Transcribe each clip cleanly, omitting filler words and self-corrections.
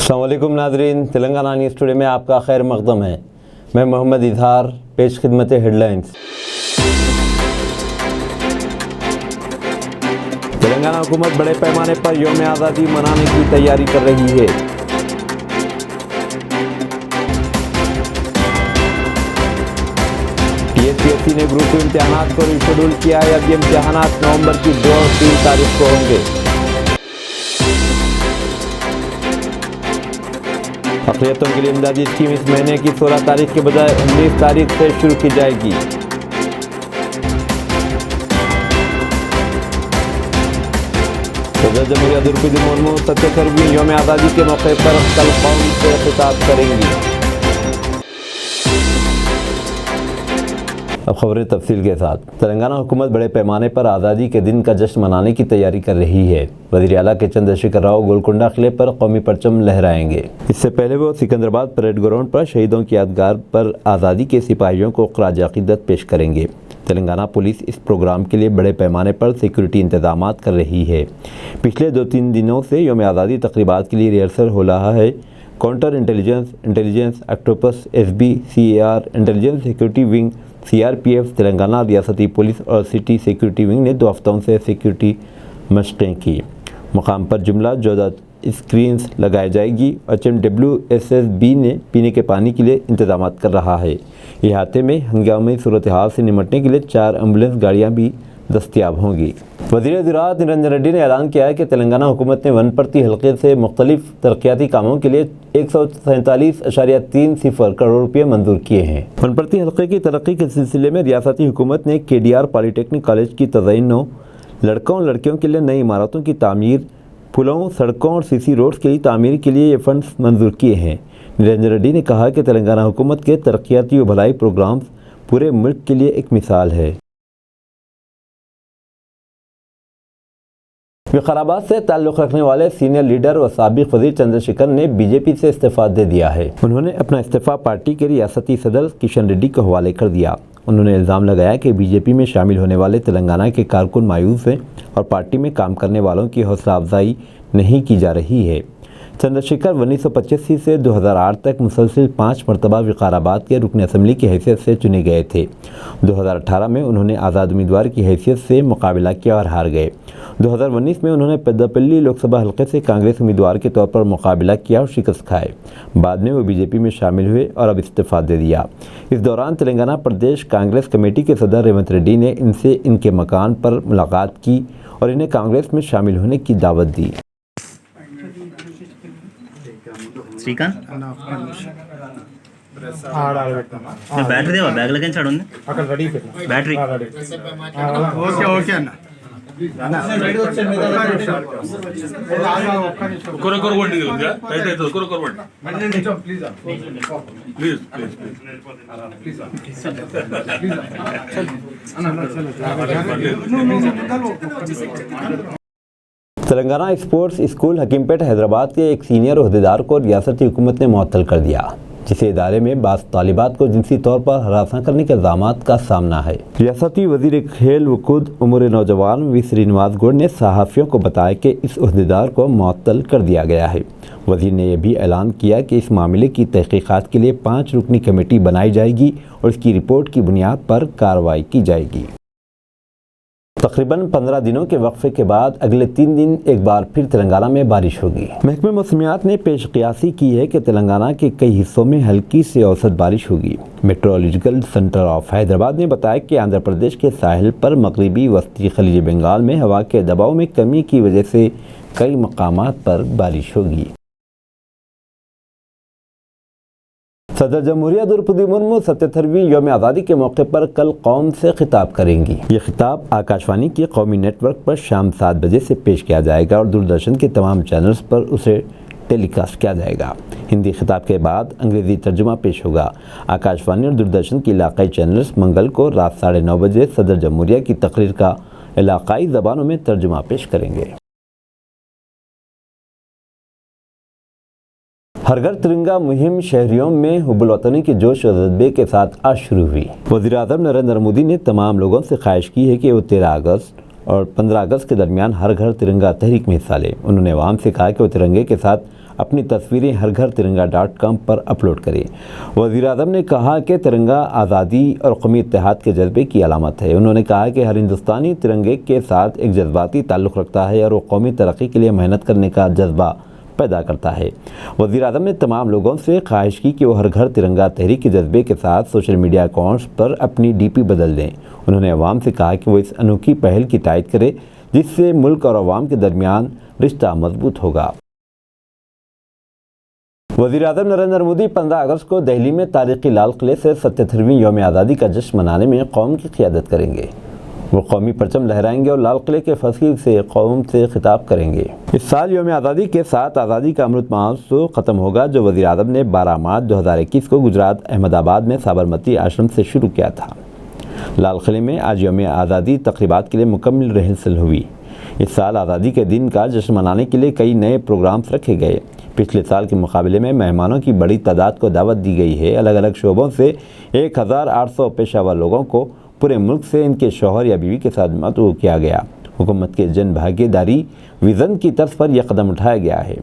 अस्सलाम वालेकुम नाज़रीन, तेलंगाना न्यूज़ टुडे में आपका खैर मक़दम है। मैं मोहम्मद इजहार, पेश खिदमत हेडलाइंस। तेलंगाना हुकूमत बड़े पैमाने पर यौम आज़ादी मनाने की तैयारी कर रही है। TSPSC ने ग्रुप 2 इम्तिहानात को रीशेड्यूल किया है। अब ये इम्तिहानात नवंबर की 2 और 3 तारीख को होंगे। अक़लियतों के लिए इमदादी स्कीम इस महीने की 16 तारीख के बजाय 19 तारीख से शुरू की जाएगी। सदर जमहूरिया द्रौपदी मुर्मू 77वीं यौम आज़ादी के मौके पर कल कौम से खिताब करेंगी। अब खबरें तफसील के साथ। तेलंगाना हुकूमत बड़े पैमाने पर आज़ादी के दिन का जश्न मनाने की तैयारी कर रही है। वज़ीर आला के चंद्रशेखर राव गोलकुंडा किले पर कौमी परचम लहराएंगे। इससे पहले वो सिकंदराबाद परेड ग्राउंड पर शहीदों की यादगार पर आज़ादी के सिपाहियों को खराज अक़ीदत पेश करेंगे। तेलंगाना पुलिस इस प्रोग्राम के लिए बड़े पैमाने पर सिक्योरिटी इंतजामात कर रही है। पिछले 2-3 दिनों से यौम आज़ादी तक़रीबात के लिए रिहर्सल हो रहा है। Counter intelligence, octopus, SB, CAR, intelligence security wing, CRPF, Telangana रियासती पुलिस और सिटी सिक्योरिटी विंग ने 2 हफ्तों से सिक्योरिटी मशक़ें की। मुकाम पर जुमला 14 स्क्रीन्स लगाई जाएगी। HMWSSB ने पीने के पानी के लिए इंतजाम कर रहा है। इहाते में हंगामी सूरत हाल से निपटने के लिए 4 एम्बुलेंस गाड़ियाँ भी दस्तियाब होंगी। वज़ीर ज़राअत निरंजन रेड्डी ने ऐलान किया है कि तेलंगाना हुकूमत ने वनप्रति हल्के से मुख्तलिफ तरक्याती कामों के लिए 147.30 करोड़ रुपये मंजूर किए हैं। वनप्रति हल्के की तरक्की के सिलसिले में रियासती हुकूमत ने KDR पॉलीटेक्निक कॉलेज की तज़यीन, लड़कों और लड़कियों के लिए नई इमारतों की तामीर, पुलों, सड़कों और CC रोड्स के लिए तामीर के लिए ये फंड्स मंजूर किए हैं। निरंजन रेड्डी ने कहा कि तेलंगाना हुकूमत के तरक्याती और भलाई प्रोग्राम्स पूरे मुल्क के लिए एक मिसाल है। विकाराबाद से ताल्लुक़ रखने वाले सीनियर लीडर व साबिक़ वज़ीर चंद्रशेखर ने BJP से इस्तीफ़ा दे दिया है। उन्होंने अपना इस्तीफ़ा पार्टी के रियासती सदर किशन रेड्डी के हवाले कर दिया। उन्होंने इल्ज़ाम लगाया कि BJP में शामिल होने वाले तेलंगाना के कारकुन मायूस हैं और पार्टी में काम करने वालों की हौसला अफजाई नहीं की जा रही है। चंद्रशेखर 1985 से 2008 तक मुसलसिल 5 मरतबा विकाराबाद के रुकन असम्बली की हैसियत से चुने गए थे। 2018 में उन्होंने आज़ाद उम्मीदवार की हैसियत से मुकाबला किया और हार गए। 2019 में उन्होंने पेद्दापल्ली लोकसभा हल्के से कांग्रेस उम्मीदवार के तौर पर मुकाबला किया और शिकस्त खाए। बाद में वो BJP में शामिल हुए और अब इस्तीफ़ा दे दिया। इस दौरान तेलंगाना प्रदेश कांग्रेस कमेटी के सदर रेवंत रेड्डी ने इनसे इनके मकान पर मुलाकात की और इन्हें कांग्रेस में शामिल होने की दावत दी। శ్రీకాంత్ బ్యాటరీ దేవా బ్యాగ్ లో కించాడు ఉంది అక్కడ రెడీ పెట్టు బ్యాటరీ ఓకే ఓకే అన్న కొరకొర వండి ఉందా రైట్ అయితే కొరకొర వండి please Telangana sports school Hakimpet Hyderabad के एक सीनियर ओहदेदार को रियासती हुकूमत ने मुअत्तल कर दिया, जिसे इदारे में बास तालिबात को जिनसी तौर पर हरासा करने के इल्ज़ामात का सामना है। रियासती वज़ीर खेल वकूद उमूर नौजवान वी श्रीनिवास गौड़ ने सहाफ़ियों को बताया कि इस ओहदेदार को मुअत्तल कर दिया गया है। वज़ीर ने यह भी ऐलान किया कि इस मामले की तहक़ीक़ात के लिए 5 रुकनी कमेटी बनाई जाएगी और इसकी रिपोर्ट की बुनियाद पर कार्रवाई की जाएगी। तकरीबन 15 दिनों के वक्फे के बाद अगले 3 दिन एक बार फिर तेलंगाना में बारिश होगी। महकमे मौसमियात ने पेश क़ियासी की है कि तेलंगाना के कई हिस्सों में हल्की से औसत बारिश होगी। मेट्रोलॉजिकल सेंटर ऑफ हैदराबाद ने बताया कि आंध्र प्रदेश के साहिल पर मगरबी वस्ती खलीज बंगाल में हवा के दबाव में कमी की वजह से कई मकामात पर बारिश होगी। सदर जमहूरिया द्रौपदी मुर्मू 77वीं यौम आज़ादी के मौके पर कल कौम से खिताब करेंगी। ये खिताब आकाशवाणी के कौमी नेटवर्क पर शाम 7 बजे से पेश किया जाएगा और दूरदर्शन के तमाम चैनल्स पर उसे टेलीकास्ट किया जाएगा। हिंदी खिताब के बाद अंग्रेज़ी तर्जुमा पेश होगा। आकाशवाणी और दूरदर्शन के इलाकाई चैनल्स मंगल को रात 9:30 बजे सदर जमहूरिया की तकरीर का इलाकाई ज़बानों में तर्जुमा पेश करेंगे। हर घर तिरंगा मुहिम शहरियों में हुब्बुल वतनी के जोश और जज्बे के साथ आज शुरू हुई। वज़ीर-ए-आज़म नरेंद्र मोदी ने तमाम लोगों से ख्वाहिश की है कि वो 13 अगस्त और 15 अगस्त के दरमियान हर घर तिरंगा तहरीक में हिस्सा लें। उन्होंने आवाम से कहा कि वो तिरंगे के साथ اپنی تصویریں harghar-tiranga.com پر اپلوڈ کریں۔ وزیر اعظم نے کہا کہ ترنگا آزادی اور قومی اتحاد کے جذبے کی علامت ہے۔ انہوں نے کہا کہ ہر ہندوستانی ترنگے کے ساتھ ایک جذباتی تعلق رکھتا ہے اور وہ قومی ترقی کے لیے محنت کرنے کا جذبہ پیدا کرتا ہے۔ وزیر اعظم نے تمام لوگوں سے خواہش کی کہ وہ ہر گھر ترنگا تحریک کے جذبے کے ساتھ سوشل میڈیا اکاؤنٹس پر اپنی ڈی پی بدل دیں۔ انہوں نے عوام سے کہا کہ وہ اس انوکھی پہل کی تائید کرے جس سے ملک اور عوام کے درمیان رشتہ مضبوط ہوگا۔ وزیر اعظم نریندر مودی 15 اگست کو دہلی میں تاریخی لال قلعے سے 77ویں یوم آزادی کا جشن منانے میں قوم کی قیادت کریں گے۔ وہ قومی پرچم لہرائیں گے اور لال قلعے کے فصیح سے قوم سے خطاب کریں گے۔ اس سال یوم آزادی کے ساتھ آزادی کا امرت مہوتسو ختم ہوگا جو وزیر اعظم نے 12 مارچ 2021 کو گجرات احمد آباد میں سابرمتی آشرم سے شروع کیا تھا۔ لال قلعے میں آج یوم آزادی تقریبات کے لیے مکمل ریہرسل ہوئی۔ اس سال آزادی کے دن کا جشن منانے کے لیے کئی نئے پروگرامز رکھے گئے۔ پچھلے سال کے مقابلے میں مہمانوں کی بڑی تعداد کو دعوت دی گئی ہے۔ الگ الگ شعبوں سے 1800 پیشہ ور لوگوں کو پورے ملک سے ان کے شوہر یا بیوی کے ساتھ مدعو کیا گیا۔ حکومت کے جن بھاگیداری داری ویژن کی طرز پر یہ قدم اٹھایا گیا ہے۔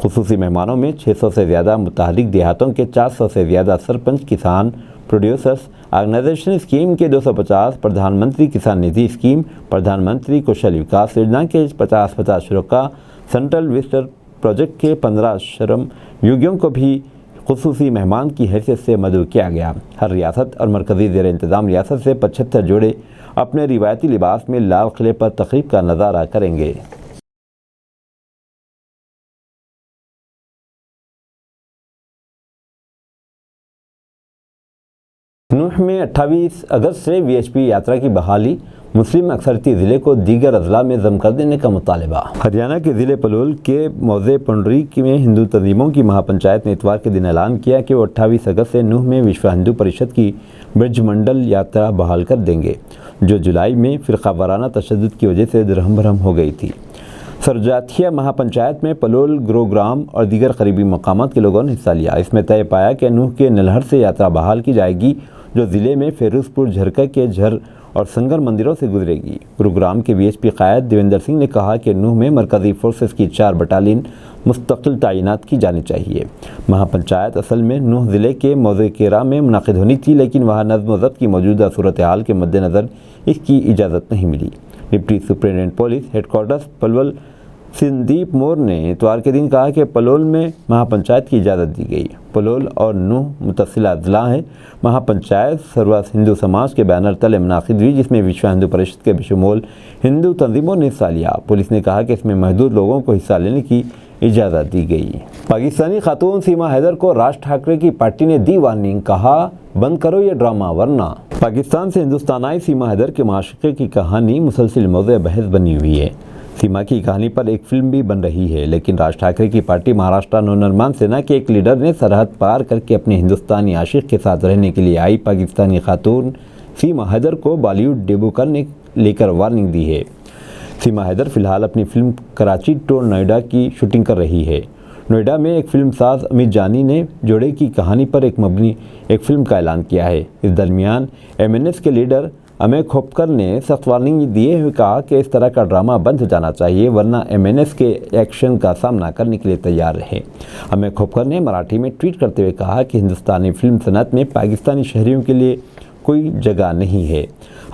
خصوصی مہمانوں میں 600 سے زیادہ متحرک دیہاتوں کے 400 سے زیادہ سرپنچ، کسان، پروڈیوسرز آرگنائزیشن اسکیم کے 250، پردھان منتری کسان ندھی اسکیم، پردھان منتری کوشل وکاس یوجنا کے 50 شرکا، سینٹرل وسٹر پروجیکٹ کے 15 شرم یوگیوں کو بھی خصوصی مہمان کی حیثیت سے مدعو کیا گیا۔ ہر ریاست اور مرکزی زیر انتظام ریاست سے 75 جوڑے اپنے روایتی لباس میں لال قلعے پر تقریب کا نظارہ کریں گے۔ نوح میں 28 اگست سے وی ایچ پی یاترا کی بحالی، مسلم اکثریتی ضلع کو دیگر اضلاع میں ضم کر دینے کا مطالبہ۔ ہریانہ کے ضلع پلول کے موضع پنڈری میں ہندو تنظیموں کی مہا پنچایت نے اتوار کے دن اعلان کیا کہ وہ 28 اگست سے نوح میں وشو ہندو پریشد کی برج منڈل یاترا بحال کر دیں گے، جو جولائی میں فرقہ وارانہ تشدد کی وجہ سے درہم برہم ہو گئی تھی۔ سرجاتھیا مہا پنچایت میں پلول، گروگرام اور دیگر قریبی مقامات کے لوگوں نے حصہ لیا۔ اس میں طے پایا کہ نوح کے نلہر سے یاترا بحال کی جائے گی جو ضلع میں فیروز پور، جھرکا کے جھر اور سنگر مندروں سے گزرے گی۔ گروگرام کے وی ایچ پی قائد دیویندر سنگھ نے کہا کہ نوح میں مرکزی فورسز کی 4 بٹالین مستقل تعینات کی جانی چاہیے۔ مہا پنچایت اصل میں نوح ضلع کے موضع کیرا میں منعقد ہونی تھی، لیکن وہاں نظم و ضبط کی موجودہ صورتحال کے مد نظر اس کی اجازت نہیں ملی۔ Deputy superintendent police headquarters Palwal Sandeep Mor نے اتوار کے دن کہا کہ پلول میں مہا پنچایت کی اجازت دی گئی۔ پلول اور نوح متصلہ اضلاع ہیں۔ مہا پنچایت سروا ہندو سماج کے بینر تلے منعقد ہوئی جس میں وشو ہندو پریشد کے بشمول ہندو تنظیموں نے حصہ لیا۔ پولیس نے کہا کہ اس میں محدود لوگوں کو حصہ لینے کی اجازت دی گئی۔ پاکستانی خاتون سیما حیدر کو راج ٹھاکرے کی پارٹی نے دی وارننگ، کہا بند کرو یہ ڈرامہ ورنہ۔ پاکستان سے ہندوستان آئی سیما حیدر کے معاشقے کی کہانی مسلسل موضوع بحث بنی ہوئی ہے۔ سیما کی کہانی پر ایک فلم بھی بن رہی ہے، لیکن راج ٹھاکرے کی پارٹی مہاراشٹر نونرمان سینا کے ایک لیڈر نے سرحد پار کر کے اپنے ہندوستانی عاشق کے ساتھ رہنے کے لیے آئی پاکستانی خاتون سیما حیدر کو بالی ووڈ ڈیبو کرنے لے کر وارننگ دی ہے۔ سیما حیدر فی الحال اپنی فلم کراچی ٹو نوئیڈا کی شوٹنگ کر رہی ہے۔ نوئیڈا میں ایک فلم ساز امت جانی نے جوڑے کی کہانی پر مبنی ایک فلم کا اعلان کیا ہے۔ اس درمیان MNS کے لیڈر امے کھوپکر نے سخت وارننگ دیے ہوئے کہا کہ اس طرح کا ڈرامہ بند ہو جانا چاہیے ورنہ MNS کے ایکشن کا سامنا کرنے کے لیے تیار رہے۔ امے کھوپکر نے مراٹھی میں ٹویٹ کرتے ہوئے کہا کہ ہندوستانی فلم صنعت میں پاکستانی شہریوں کے لیے کوئی جگہ نہیں ہے،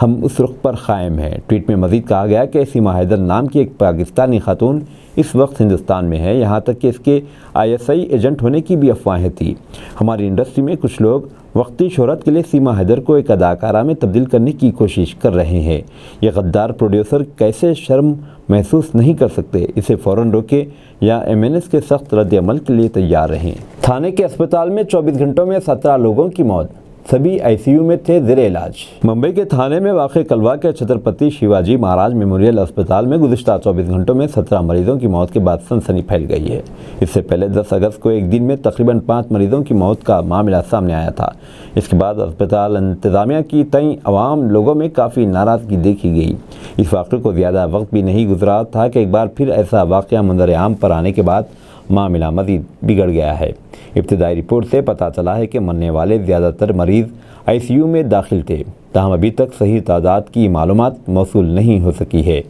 ہم اس رخ پر قائم ہیں۔ ٹویٹ میں مزید کہا گیا کہ سیما حیدر نام کی ایک پاکستانی خاتون اس وقت ہندوستان میں ہے، یہاں تک کہ اس کے ISI ایجنٹ ہونے کی بھی افواہیں تھیں۔ ہماری انڈسٹری میں کچھ لوگ وقتی شہرت کے لیے سیما حیدر کو ایک اداکارہ میں تبدیل کرنے کی کوشش کر رہے ہیں۔ یہ غدار پروڈیوسر کیسے شرم محسوس نہیں کر سکتے؟ اسے فوراً روکیں یا MNS کے سخت رد عمل کے لیے تیار رہیں۔ تھانے کے اسپتال میں 24 گھنٹوں میں 17 لوگوں کی موت، سبھی ICU میں تھے زیر علاج۔ ممبئی کے تھانے میں واقع کلوا کے چھترپتی شیواجی مہاراج میموریل اسپتال میں گزشتہ 24 گھنٹوں میں 17 مریضوں کی موت کے بعد سنسنی پھیل گئی ہے۔ اس سے پہلے 10 اگست کو ایک دن میں تقریباً 5 مریضوں کی موت کا معاملہ سامنے آیا تھا۔ اس کے بعد اسپتال انتظامیہ کی تئیں عوام لوگوں میں کافی ناراضگی دیکھی گئی۔ اس واقعے کو زیادہ وقت بھی نہیں گزرا تھا کہ ایک بار پھر ایسا واقعہ منظر عام پر آنے کے بعد معاملہ مزید بگڑ گیا ہے۔ ابتدائی رپورٹ سے پتہ چلا ہے کہ مرنے والے زیادہ تر مریض ICU میں داخل تھے، تاہم ابھی تک صحیح تعداد کی معلومات موصول نہیں ہو سکی ہے۔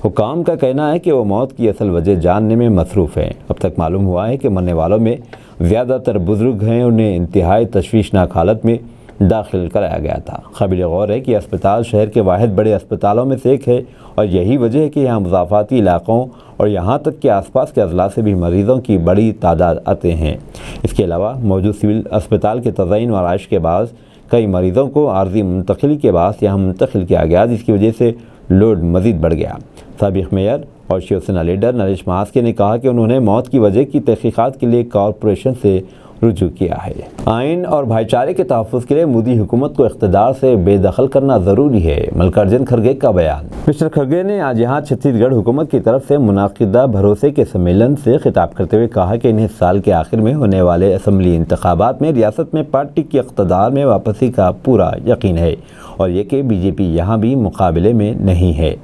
हुकाम का कहना है कि वो मौत की असल वजह जानने में मसरूफ़ हैं। अब तक मालूम हुआ है कि मरने वालों में ज़्यादातर बुज़ुर्ग हैं। उन्हें इंतहाई तशवीशनाक हालत में दाखिल कराया गया था। काबिल गौर है कि अस्पताल शहर के वाहिद बड़े अस्पतालों में से एक है और यही वजह है कि यहाँ मुज़ाफ़ाती इलाक़ों और यहाँ तक कि आसपास के अजला से भी मरीज़ों की बड़ी तादाद आते हैं। इसके अलावा मौजूद सिविल अस्पताल के तज़यीन व आराइश के बाद कई मरीज़ों को आर्जी मुंतकिली के बाद यहाँ मुंतकिल किया गया, जिसकी वजह से लोड मज़ीद बढ़ गया। साबिक़ मेयर और शिवसेना लीडर नरेश महास्के ने कहा कि उन्होंने मौत की वजह की तहक़ीक़ात के लिए कॉरपोरेशन से रुजू किया है। आइन और भाईचारे के तहफ़्फ़ुज़ के लिए मोदी हुकूमत को इक़्तिदार से बेदखल करना ज़रूरी है, मल्लिकार्जुन खड़गे का बयान। मिस्टर खड़गे ने आज यहाँ छत्तीसगढ़ हुकूमत की तरफ से मुनाकिदा भरोसे के सम्मेलन से खिताब करते हुए कहा कि इन्हें साल के आखिर में होने वाले असम्बली इंतखाबात में रियासत में पार्टी की इक़्तिदार में वापसी का पूरा यकीन है और ये कि बीजेपी यहाँ भी मुकाबले में नहीं है।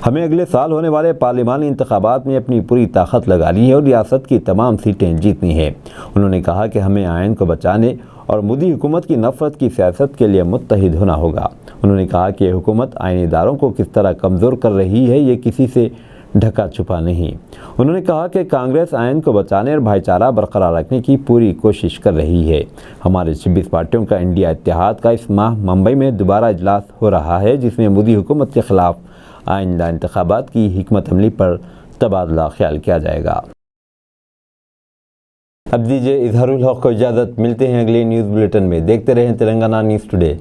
हमें अगले साल होने वाले पार्लिमानी इंतखाबात में अपनी पूरी ताकत लगानी है और रियासत की तमाम सीटें जीतनी है। उन्होंने कहा कि हमें आइन को बचाने और मोदी हुकूमत की नफ़रत की सियासत के लिए मुत्तहिद होना होगा। उन्होंने कहा कि हुकूमत आईनी इदारों को किस तरह कमज़ोर कर रही है, ये किसी से ढका छुपा नहीं। उन्होंने कहा कि कांग्रेस आइन को बचाने और भाईचारा बरकरार रखने की पूरी कोशिश कर रही है। हमारे 26 पार्टियों का इंडिया इत्तेहाद का इस माह मुंबई में दोबारा इजलास हो रहा है, जिसमें मोदी हुकूमत के ख़िलाफ़ आइंदा इंतखाबात की हिकमत अमली पर तबादला ख्याल किया जाएगा। अब दीजिए इजहारुल हक़ को इजाज़त। मिलते हैं अगले न्यूज़ बुलेटिन में। देखते रहें तेलंगाना न्यूज़ टुडे।